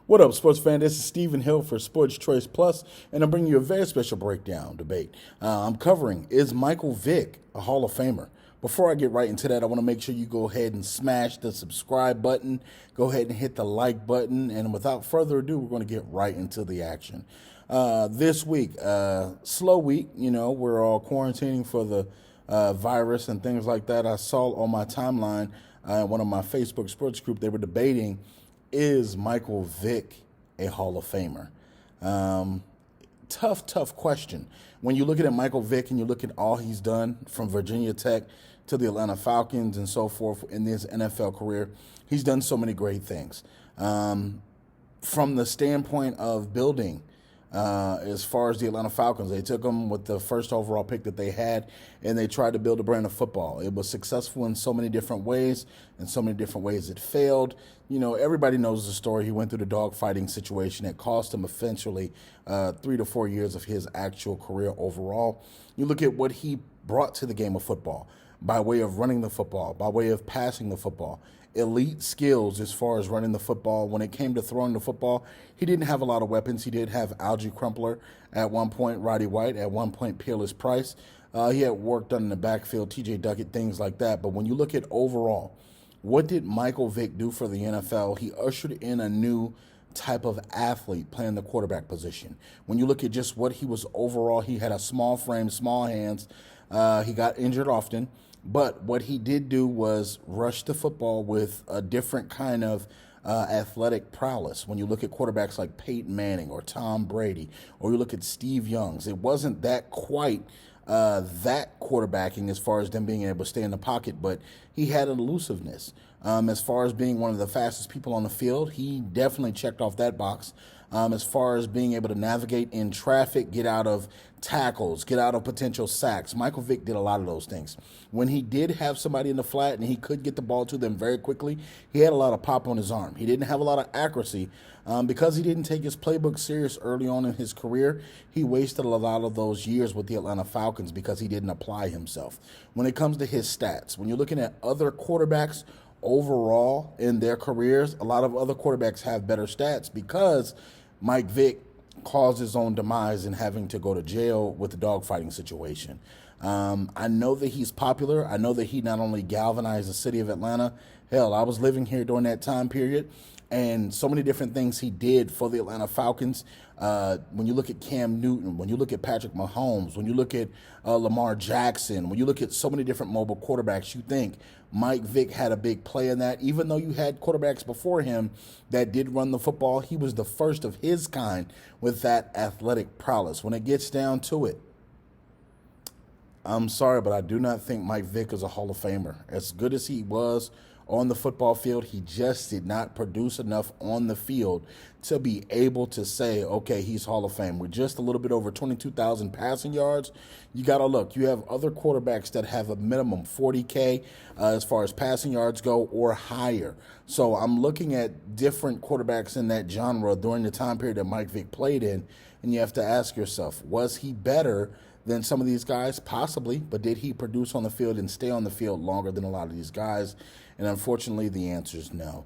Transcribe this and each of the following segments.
What up, sports fan? This is Stephen Hill for Sports Choice Plus, and I'm bringing you a very special breakdown debate. I'm covering, is Michael Vick a Hall of Famer? Before I get right into that, I want to make sure you go ahead and smash the subscribe button, go ahead and hit the like button, and without further ado, we're going to get right into the action. This week, slow week, we're all quarantining for the virus and things like that. I saw on my timeline, one of my Facebook sports group, they were debating, is Michael Vick a Hall of Famer? Tough question. When you look at Michael Vick and you look at all he's done from Virginia Tech to the Atlanta Falcons and so forth in his NFL career, he's done so many great things. From the standpoint of building, as far as the Atlanta Falcons, they took them with the first overall pick that they had, and they tried to build a brand of football. It was successful in so many different ways, and so many different ways it failed. Everybody knows the story. He went through the dogfighting situation that cost him eventually 3 to 4 years of his actual career overall. You look at what he brought to the game of football by way of running the football, by way of passing the football. Elite skills as far as running the football. When it came to throwing the football, he didn't have a lot of weapons. He did have Algie Crumpler at one point, Roddy White at one point, Peerless Price. He had work done in the backfield, T.J. Duckett, things like that. But when you look at overall, what did Michael Vick do for the NFL? He ushered in a new type of athlete playing the quarterback position. When you look at just what he was overall, he had a small frame, small hands. He got injured often. But what he did do was rush the football with a different kind of athletic prowess. When you look at quarterbacks like Peyton Manning or Tom Brady, or you look at Steve Young's, it wasn't that quite that quarterbacking as far as them being able to stay in the pocket, but he had an elusiveness. As far as being one of the fastest people on the field, he definitely checked off that box. As far as being able to navigate in traffic, get out of tackles, get out of potential sacks, Michael Vick did a lot of those things. When he did have somebody in the flat and he could get the ball to them very quickly, he had a lot of pop on his arm. He didn't have a lot of accuracy because he didn't take his playbook serious early on in his career. He wasted a lot of those years with the Atlanta Falcons because he didn't apply himself. When it comes to his stats, when you're looking at other quarterbacks overall in their careers, a lot of other quarterbacks have better stats because Mike Vick caused his own demise in having to go to jail with the dogfighting situation. I know that he's popular. I know that he not only galvanized the city of Atlanta. Hell, I was living here during that time period, and so many different things he did for the Atlanta Falcons. When you look at Cam Newton, when you look at Patrick Mahomes, when you look at Lamar Jackson, when you look at so many different mobile quarterbacks, you think Mike Vick had a big play in that. Even though you had quarterbacks before him that did run the football, he was the first of his kind with that athletic prowess. When it gets down to it, I'm sorry, but I do not think Mike Vick is a Hall of Famer. As good as he was on the football field, he just did not produce enough on the field to be able to say, okay, he's Hall of Fame. With just a little bit over 22,000 passing yards, you got to look. You have other quarterbacks that have a minimum 40K as far as passing yards go or higher. So I'm looking at different quarterbacks in that genre during the time period that Mike Vick played in, and you have to ask yourself, was he better than some of these guys? Possibly, but did he produce on the field and stay on the field longer than a lot of these guys? And unfortunately, the answer is no.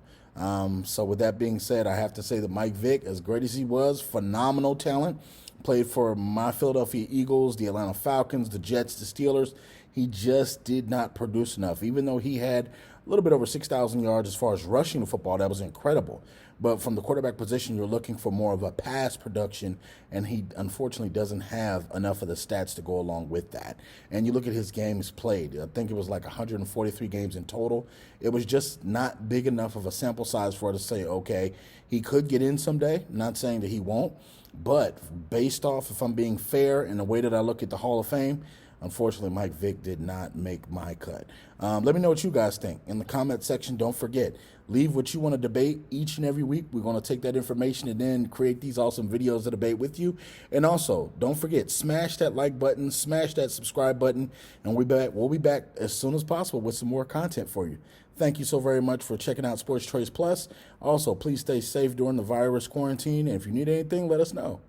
So with that being said, I have to say that Mike Vick, as great as he was, phenomenal talent, played for my Philadelphia Eagles, the Atlanta Falcons, the Jets, the Steelers. He just did not produce enough. Even though he had a little bit over 6,000 yards as far as rushing the football, that was incredible. But from the quarterback position, you're looking for more of a pass production, and he unfortunately doesn't have enough of the stats to go along with that. And you look at his games played. I think it was like 143 games in total. It was just not big enough of a sample size for us to say, okay, he could get in someday. I'm not saying that he won't, but based off, if I'm being fair, in the way that I look at the Hall of Fame, unfortunately, Mike Vick did not make my cut. Let me know what you guys think in the comment section. Don't forget, leave what you want to debate each and every week. We're going to take that information and then create these awesome videos to debate with you. And also, don't forget, smash that like button, smash that subscribe button, and we'll be back as soon as possible with some more content for you. Thank you so very much for checking out Sports Choice Plus. Also, please stay safe during the virus quarantine, and if you need anything, let us know.